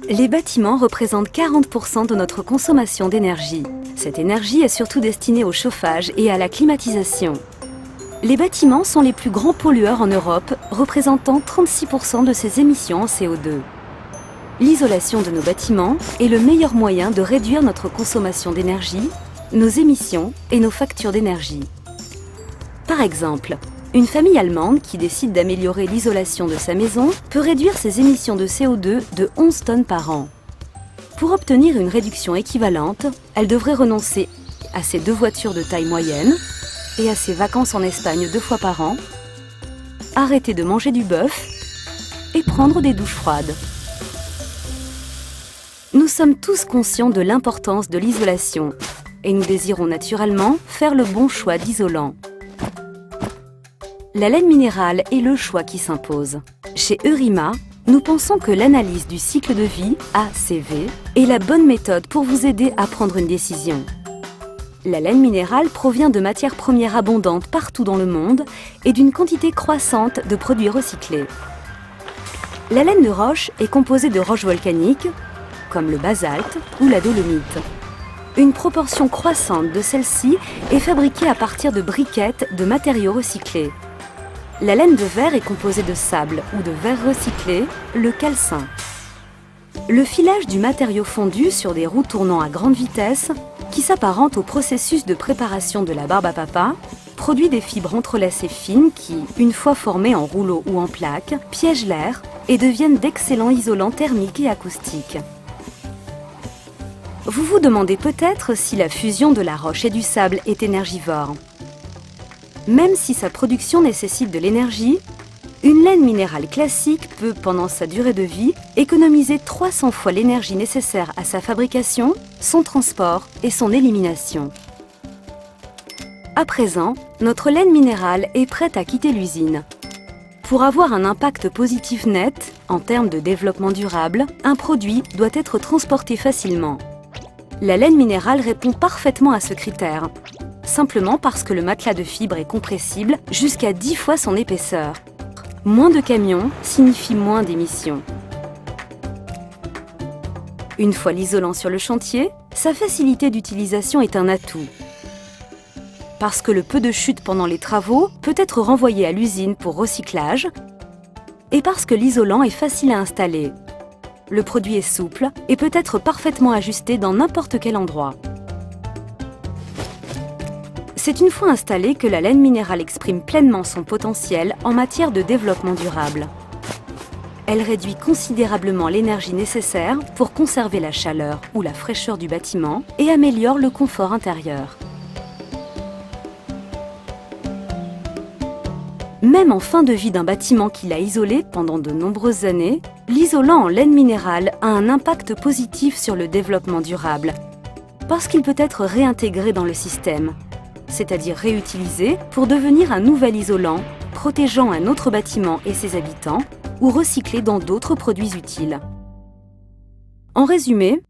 Les bâtiments représentent 40% de notre consommation d'énergie. Cette énergie est surtout destinée au chauffage et à la climatisation. Les bâtiments sont les plus grands pollueurs en Europe, représentant 36% de ces émissions en CO2. L'isolation de nos bâtiments est le meilleur moyen de réduire notre consommation d'énergie, nos émissions et nos factures d'énergie. Par exemple, une famille allemande qui décide d'améliorer l'isolation de sa maison peut réduire ses émissions de CO2 de 11 tonnes par an. Pour obtenir une réduction équivalente, elle devrait renoncer à ses 2 voitures de taille moyenne et à ses vacances en Espagne 2 fois par an, arrêter de manger du bœuf et prendre des douches froides. Nous sommes tous conscients de l'importance de l'isolation et nous désirons naturellement faire le bon choix d'isolant. La laine minérale est le choix qui s'impose. Chez Eurima, nous pensons que l'analyse du cycle de vie, ACV, est la bonne méthode pour vous aider à prendre une décision. La laine minérale provient de matières premières abondantes partout dans le monde et d'une quantité croissante de produits recyclés. La laine de roche est composée de roches volcaniques, comme le basalte ou la dolomite. Une proportion croissante de celle-ci est fabriquée à partir de briquettes de matériaux recyclés. La laine de verre est composée de sable ou de verre recyclé, le calcin. Le filage du matériau fondu sur des roues tournant à grande vitesse, qui s'apparente au processus de préparation de la barbe à papa, produit des fibres entrelacées fines qui, une fois formées en rouleaux ou en plaques, piègent l'air et deviennent d'excellents isolants thermiques et acoustiques. Vous vous demandez peut-être si la fusion de la roche et du sable est énergivore. Même si sa production nécessite de l'énergie, une laine minérale classique peut, pendant sa durée de vie, économiser 300 fois l'énergie nécessaire à sa fabrication, son transport et son élimination. À présent, notre laine minérale est prête à quitter l'usine. Pour avoir un impact positif net, en termes de développement durable, un produit doit être transporté facilement. La laine minérale répond parfaitement à ce critère, simplement parce que le matelas de fibres est compressible jusqu'à 10 fois son épaisseur. Moins de camions signifie moins d'émissions. Une fois l'isolant sur le chantier, sa facilité d'utilisation est un atout. Parce que le peu de chute pendant les travaux peut être renvoyé à l'usine pour recyclage et parce que l'isolant est facile à installer. Le produit est souple et peut être parfaitement ajusté dans n'importe quel endroit. C'est une fois installée que la laine minérale exprime pleinement son potentiel en matière de développement durable. Elle réduit considérablement l'énergie nécessaire pour conserver la chaleur ou la fraîcheur du bâtiment et améliore le confort intérieur. Même en fin de vie d'un bâtiment qu'il a isolé pendant de nombreuses années, l'isolant en laine minérale a un impact positif sur le développement durable, parce qu'il peut être réintégré dans le système, c'est-à-dire réutilisé pour devenir un nouvel isolant, protégeant un autre bâtiment et ses habitants, ou recyclé dans d'autres produits utiles. En résumé,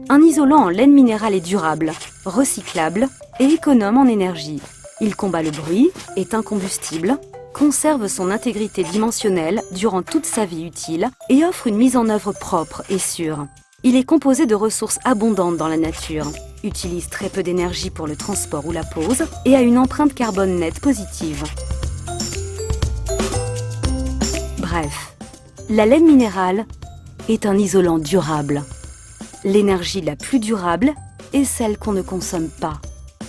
un isolant en laine minérale est durable, recyclable et économe en énergie. Il combat le bruit, est incombustible, conserve son intégrité dimensionnelle durant toute sa vie utile et offre une mise en œuvre propre et sûre. Il est composé de ressources abondantes dans la nature, utilise très peu d'énergie pour le transport ou la pose et a une empreinte carbone nette positive. Bref, la laine minérale est un isolant durable. L'énergie la plus durable est celle qu'on ne consomme pas.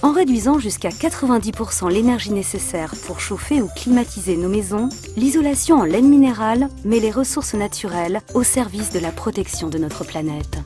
En réduisant jusqu'à 90% l'énergie nécessaire pour chauffer ou climatiser nos maisons, l'isolation en laine minérale met les ressources naturelles au service de la protection de notre planète.